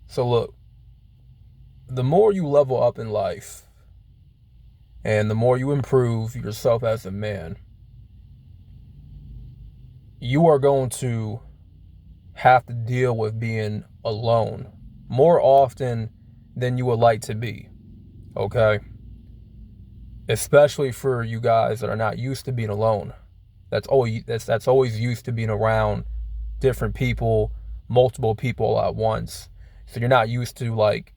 So look, the more you level up in life and the more you improve yourself as a man, you are going to have to deal with being alone more often than you would like to be. Okay? Especially for you guys that are not used to being alone. That's always used to being around different people, multiple people at once. So you're not used to like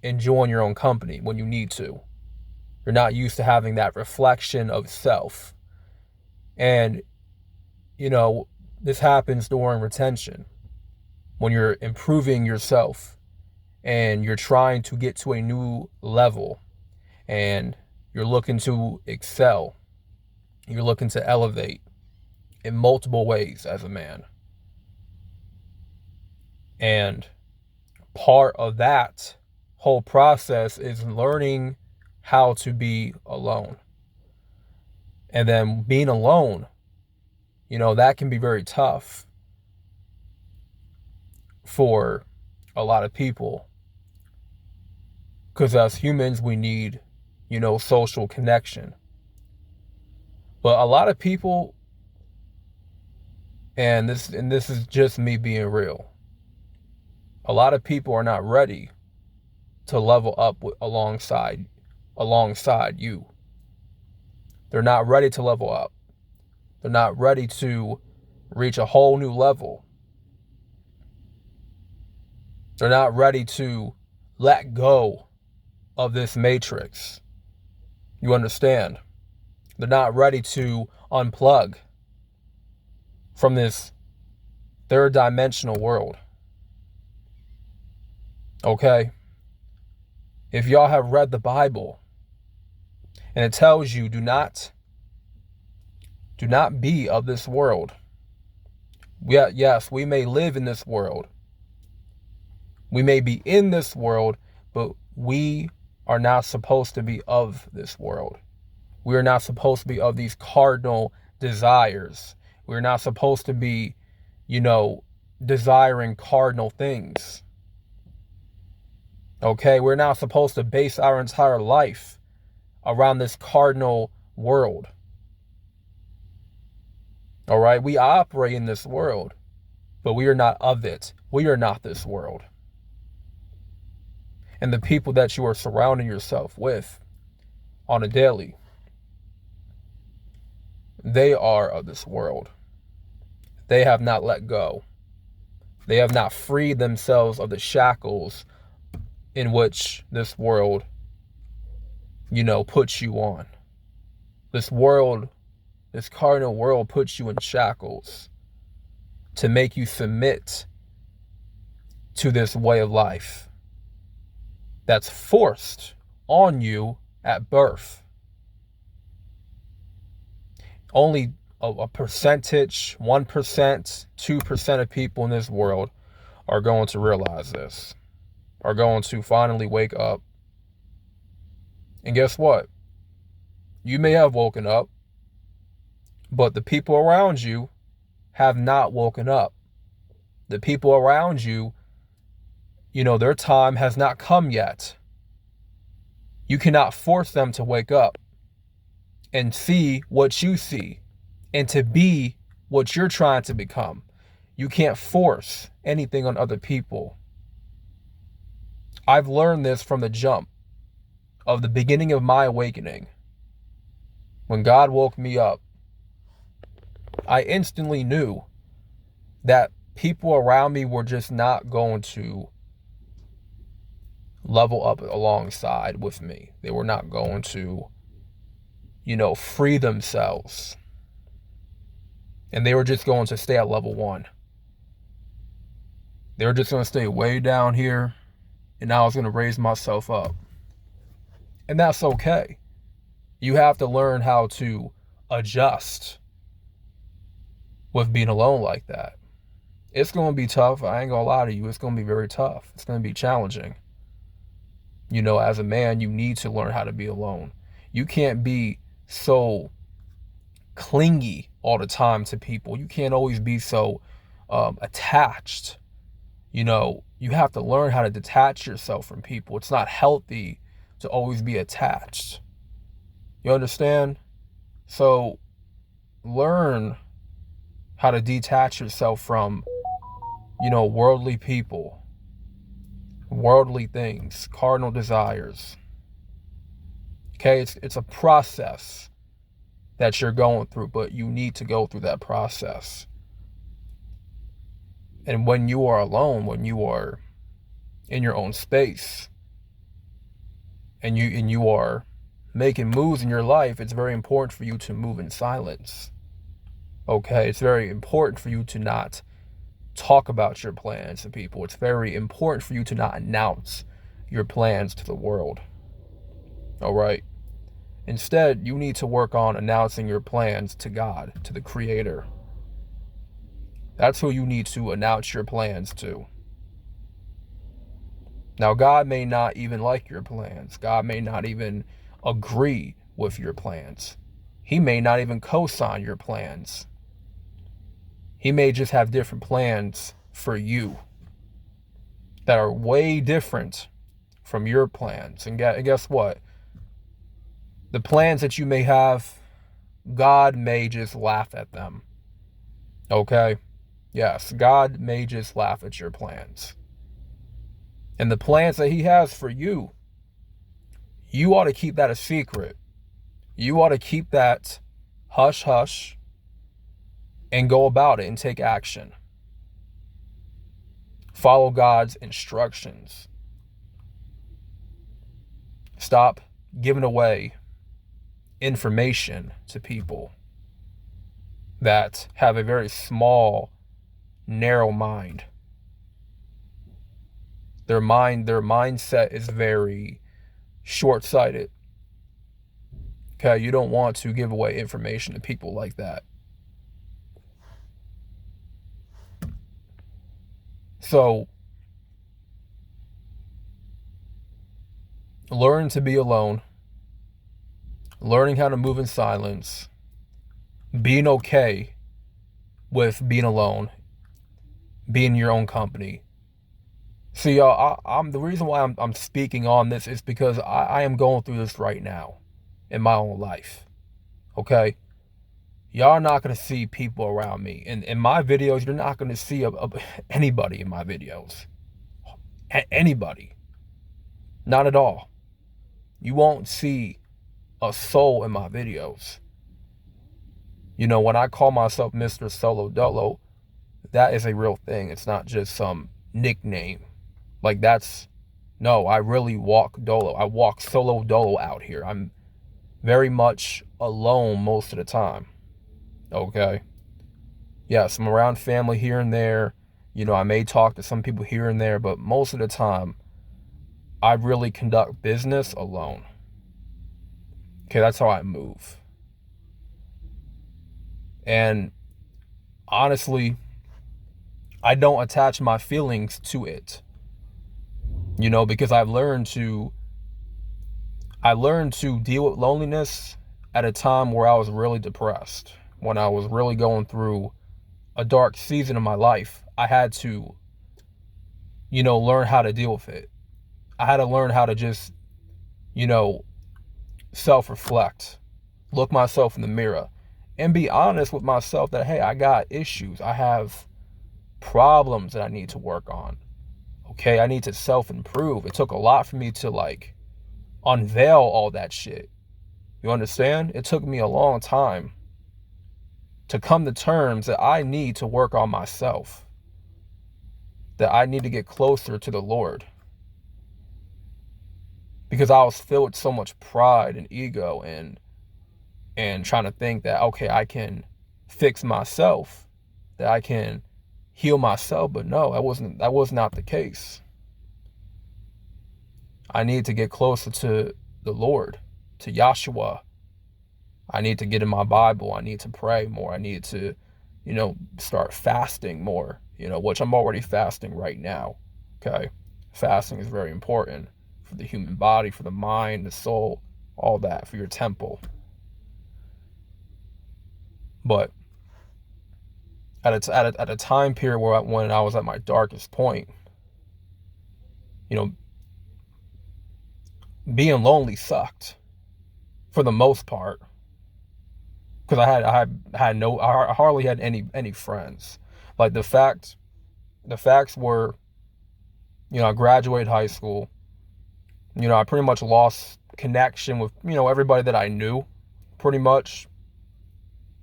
enjoying your own company when you need to. You're not used to having that reflection of self. And you know, this happens during retention when you're improving yourself and you're trying to get to a new level and you're looking to excel. You're looking to elevate in multiple ways as a man. And part of that whole process is learning how to be alone. And then being alone, that can be very tough for a lot of people because as humans, we need, social connection. But a lot of people, and this is just me being real, a lot of people are not ready to level up alongside you. They're not ready to level up. They're not ready to reach a whole new level. They're not ready to let go of this matrix. You understand? They're not ready to unplug from this third dimensional world. Okay? If y'all have read the Bible and it tells you do not be of this world. Yeah, yes, we may live in this world. We may be in this world, but we are not supposed to be of this world. We are not supposed to be of these cardinal desires. We're not supposed to be, desiring cardinal things. Okay? We're not supposed to base our entire life around this cardinal world. All right? We operate in this world, but we are not of it. We are not this world. And the people that you are surrounding yourself with on a daily, they are of this world. They have not let go. They have not freed themselves of the shackles in which this world, puts you on. This world, this cardinal world puts you in shackles to make you submit to this way of life that's forced on you at birth. Only a percentage, 1%, 2% of people in this world are going to realize this, are going to finally wake up. And guess what? You may have woken up, but the people around you have not woken up. The people around you, their time has not come yet. You cannot force them to wake up and see what you see and to be what you're trying to become. You can't force anything on other people. I've learned this from the jump of the beginning of my awakening. When God woke me up, I instantly knew that people around me were just not going to level up alongside with me. They were not going to, free themselves. And they were just going to stay at level 1. They were just going to stay way down here, and I was going to raise myself up. And that's okay. You have to learn how to adjust with being alone like that. It's going to be tough. I ain't going to lie to you. It's going to be very tough. It's going to be challenging. As a man, you need to learn how to be alone. You can't be so clingy all the time to people. You can't always be so attached, You have to learn how to detach yourself from people. It's not healthy to always be attached. You understand? So learn how to detach yourself from, worldly people, worldly things, carnal desires. Okay, it's a process that you're going through, but you need to go through that process. And when you are alone, when you are in your own space, and you are making moves in your life, it's very important for you to move in silence. Okay, it's very important for you to not talk about your plans to people. It's very important for you to not announce your plans to the world. All right. Instead, you need to work on announcing your plans to God, to the Creator. That's who you need to announce your plans to. Now, God may not even like your plans. God may not even agree with your plans. He may not even co-sign your plans. He may just have different plans for you that are way different from your plans. And guess what? The plans that you may have, God may just laugh at them. Okay? Yes, God may just laugh at your plans. And the plans that He has for you, you ought to keep that a secret. You ought to keep that hush hush and go about it and take action. Follow God's instructions. Stop giving away information to people that have a very small, narrow mind. Their mindset is very short-sighted. Okay, you don't want to give away information to people like that. So, learn to be alone, learning how to move in silence, being okay with being alone, being in your own company. See, y'all, I'm the reason why I'm speaking on this is because I am going through this right now in my own life. Okay? Y'all are not going to see people around me. In my videos, you're not going to see anybody in my videos. Anybody. Not at all. You won't see a soul in my videos. When I call myself Mr. Solo Dolo, that is a real thing. It's not just some nickname. Like no, I really walk dolo. I walk solo dolo out here. I'm very much alone most of the time. Okay? Yes, I'm around family here and there. I may talk to some people here and there, but most of the time, I really conduct business alone. Okay, that's how I move. And honestly, I don't attach my feelings to it. Because I learned to deal with loneliness at a time where I was really depressed, when I was really going through a dark season of my life. I had to, learn how to deal with it. I had to learn how to just, self-reflect, look myself in the mirror, and be honest with myself that, hey, I got issues. I have problems that I need to work on. Okay, I need to self-improve. It took a lot for me to unveil all that shit. You understand? It took me a long time to come to terms that I need to work on myself, that I need to get closer to the Lord. Because I was filled with so much pride and ego and trying to think that, okay, I can fix myself, that I can heal myself. But no, that was not the case. I need to get closer to the Lord, to Yahshua. I need to get in my Bible. I need to pray more. I need to, start fasting more, which I'm already fasting right now. Okay. Fasting is very important for the human body, for the mind, the soul, all that, for your temple. But at a time period when I was at my darkest point, You know, being lonely sucked for the most part, because I hardly had any friends. Like the facts were, I graduated high school. I pretty much lost connection with, everybody that I knew, pretty much.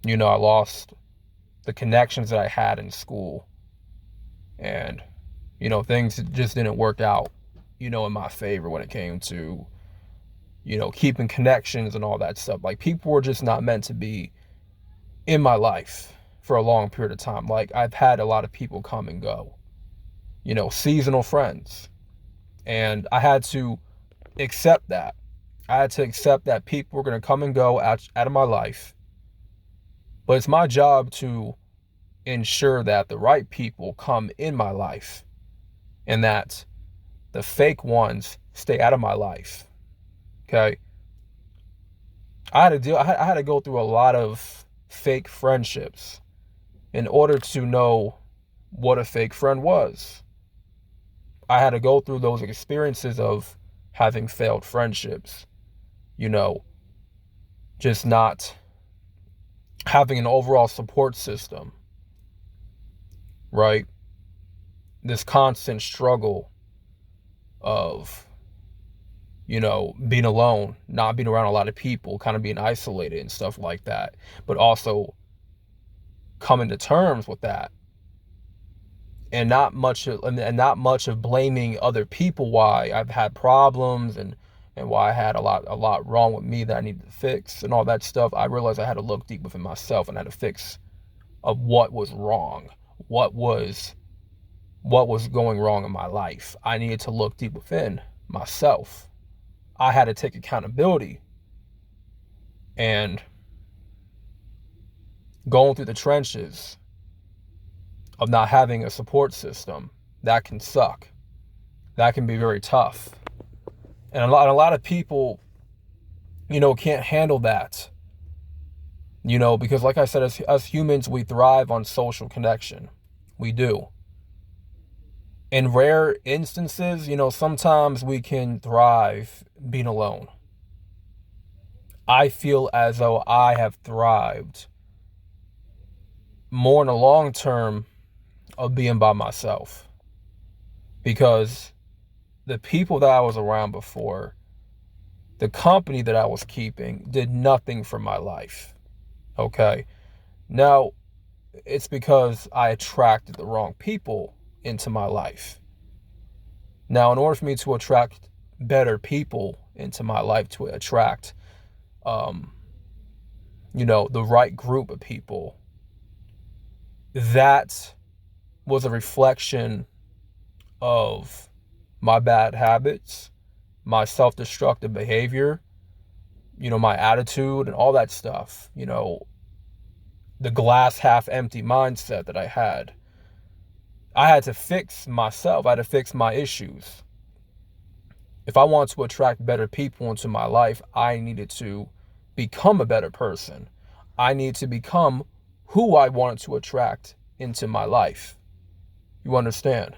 I lost the connections that I had in school. And, things just didn't work out, in my favor when it came to, keeping connections and all that stuff. Like, people were just not meant to be in my life for a long period of time. Like, I've had a lot of people come and go, seasonal friends. And I had to accept that. I had to accept that people were going to come and go out of my life. But it's my job to ensure that the right people come in my life and that the fake ones stay out of my life. Okay? I had to go through a lot of fake friendships in order to know what a fake friend was. I had to go through those experiences of having failed friendships, just not having an overall support system, right? This constant struggle of, being alone, not being around a lot of people, kind of being isolated and stuff like that, but also coming to terms with that, and not much of blaming other people why I've had problems and why I had a lot wrong with me that I needed to fix and all that stuff. I realized I had to look deep within myself and I had to fix of what was wrong, what was going wrong in my life. I needed to look deep within myself. I had to take accountability, and going through the trenches of not having a support system, that can suck. That can be very tough. And a lot of people, can't handle that. Because like I said, as humans, we thrive on social connection. We do. In rare instances, sometimes we can thrive being alone. I feel as though I have thrived more in the long term of being by myself, because the people that I was around before, the company that I was keeping, did nothing for my life. Okay? Now, it's because I attracted the wrong people into my life. Now, in order for me to attract better people into my life, to attract, the right group of people, that was a reflection of my bad habits, my self-destructive behavior, my attitude and all that stuff, the glass half empty mindset that I had. I had to fix myself. I had to fix my issues. If I want to attract better people into my life, I needed to become a better person. I need to become who I wanted to attract into my life. You understand?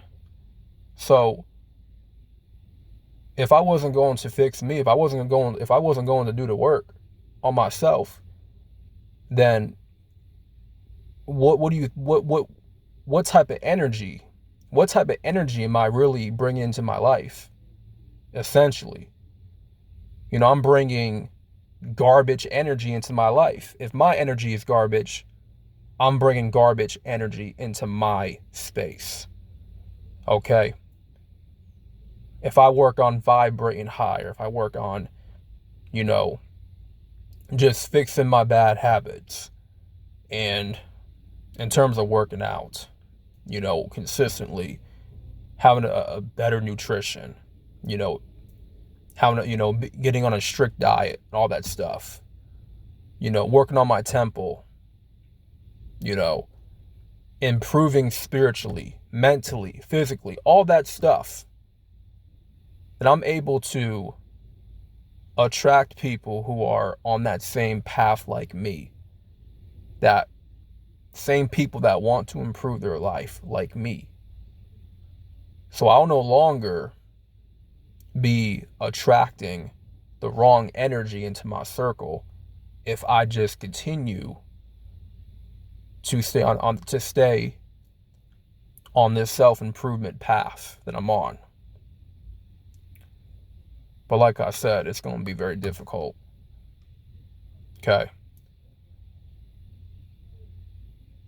So if I wasn't going to fix me, if I wasn't going to do the work on myself, then what type of energy am I really bringing into my life? Essentially, I'm bringing garbage energy into my life. If my energy is garbage, I'm bringing garbage energy into my space. Okay? If I work on vibrating higher, if I work on, just fixing my bad habits, and in terms of working out, consistently, having a better nutrition, having getting on a strict diet and all that stuff, working on my temple, improving spiritually, mentally, physically, all that stuff, then I'm able to attract people who are on that same path like me, that same people that want to improve their life like me. So I'll no longer be attracting the wrong energy into my circle if I just continue to stay on this self-improvement path that I'm on. But like I said, it's going to be very difficult. Okay.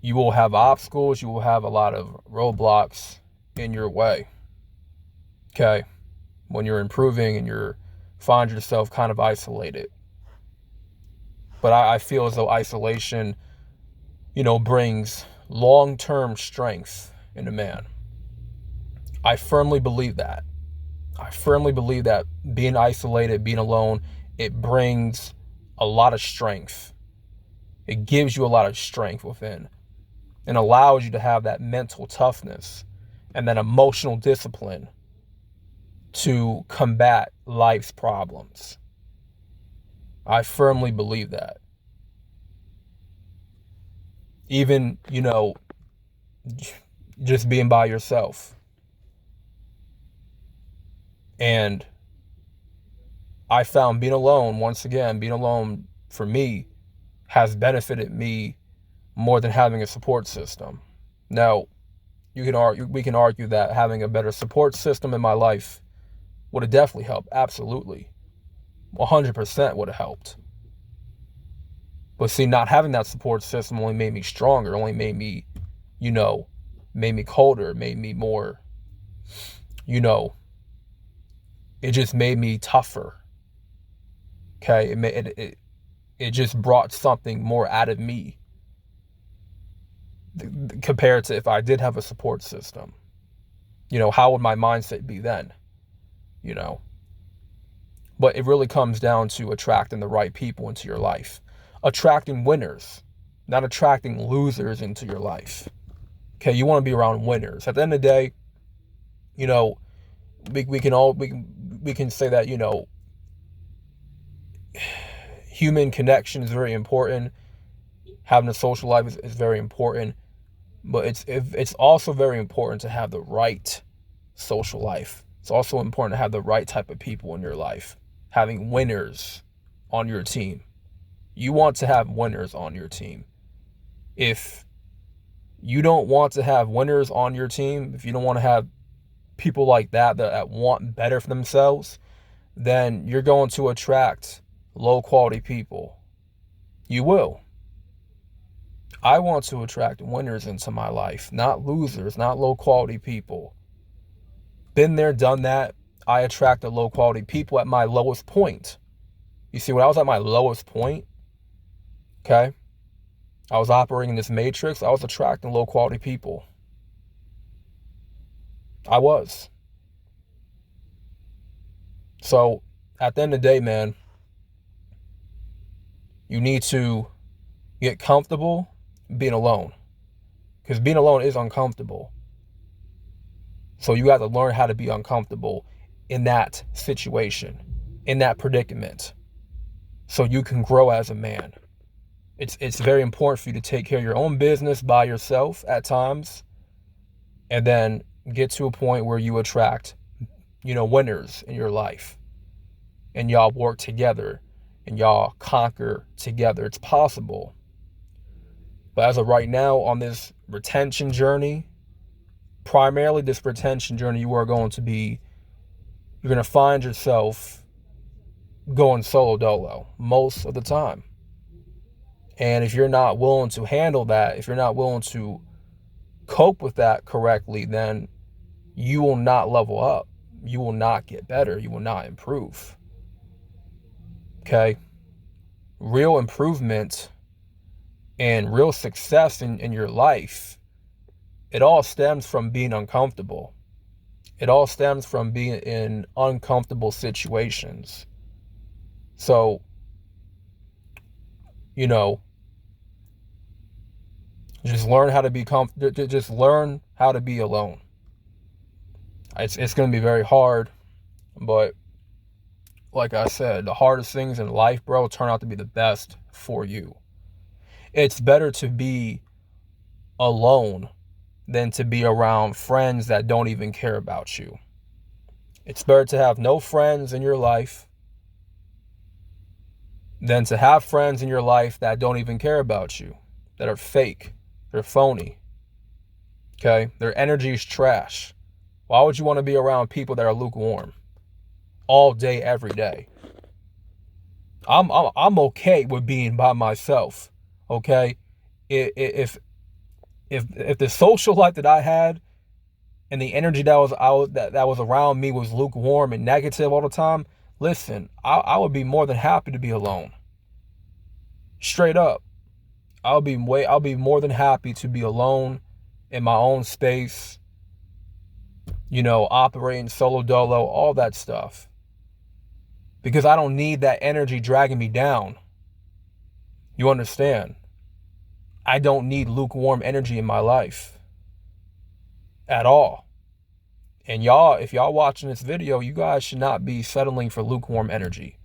You will have obstacles, you will have a lot of roadblocks in your way. Okay. When you're improving and you're find yourself kind of isolated. But I feel as though isolation, brings long-term strength in a man. I firmly believe that. I firmly believe that being isolated, being alone, it brings a lot of strength. It gives you a lot of strength within and allows you to have that mental toughness and that emotional discipline to combat life's problems. I firmly believe that. Even, just being by yourself. And I found being alone, once again, being alone for me has benefited me more than having a support system. Now, we can argue that having a better support system in my life would have definitely helped. Absolutely. 100% would have helped. But see, not having that support system only made me stronger, only made me, made me colder, made me more, it just made me tougher. Okay, it just brought something more out of me compared to if I did have a support system. How would my mindset be then? But it really comes down to attracting the right people into your life. Attracting winners, not attracting losers into your life. Okay, you want to be around winners. At the end of the day, we can say that, human connection is very important. Having a social life is very important. But it's also very important to have the right social life. It's also important to have the right type of people in your life. Having winners on your team. You want to have winners on your team. If you don't want to have winners on your team, if you don't want to have people like that want better for themselves, then you're going to attract low quality people. You will. I want to attract winners into my life, not losers, not low quality people. Been there, done that. I attracted low quality people at my lowest point. You see, when I was at my lowest point, okay, I was operating in this matrix. I was attracting low quality people. I was. So at the end of the day, man, you need to get comfortable being alone, because being alone is uncomfortable. So you have to learn how to be uncomfortable in that situation, in that predicament, so you can grow as a man. It's very important for you to take care of your own business by yourself at times, and then get to a point where you attract, winners in your life, and y'all work together and y'all conquer together. It's possible. But as of right now, on this retention journey, primarily this retention journey, you're going to find yourself going solo dolo most of the time. And if you're not willing to handle that, if you're not willing to cope with that correctly, then you will not level up. You will not get better. You will not improve. Okay? Real improvement and real success in your life, it all stems from being uncomfortable. It all stems from being in uncomfortable situations. So, just learn how to be just learn how to be alone. It's going to be very hard, but like I said, the hardest things in life, bro, turn out to be the best for you. It's better to be alone than to be around friends that don't even care about you. It's better to have no friends in your life than to have friends in your life that don't even care about you, that are fake, they're phony, okay? Their energy is trash. Why would you want to be around people that are lukewarm all day, every day? I'm okay with being by myself, okay? If the social life that I had and the energy that was out that was around me was lukewarm and negative all the time, listen, I would be more than happy to be alone. Straight up. I'll be more than happy to be alone in my own space, operating solo dolo, all that stuff. Because I don't need that energy dragging me down. You understand? I don't need lukewarm energy in my life at all. And y'all, if y'all watching this video, you guys should not be settling for lukewarm energy.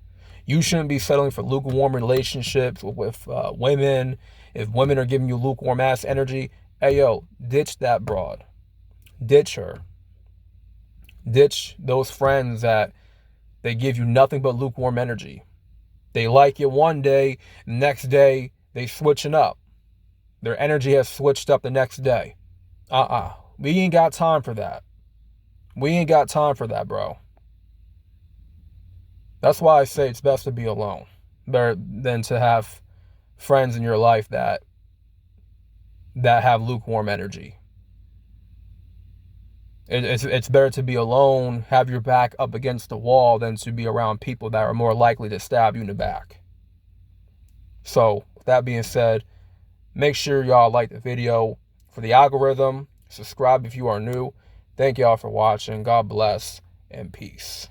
You shouldn't be settling for lukewarm relationships with women. If women are giving you lukewarm ass energy, hey yo, ditch that broad. Ditch her. Ditch those friends that they give you nothing but lukewarm energy. They like you one day, next day they switching up. Their energy has switched up the next day. We ain't got time for that. We ain't got time for that, bro. That's why I say it's best to be alone better than to have friends in your life that have lukewarm energy. It's better to be alone, have your back up against the wall, than to be around people that are more likely to stab you in the back. So, with that being said, make sure y'all like the video for the algorithm. Subscribe if you are new. Thank y'all for watching. God bless and peace.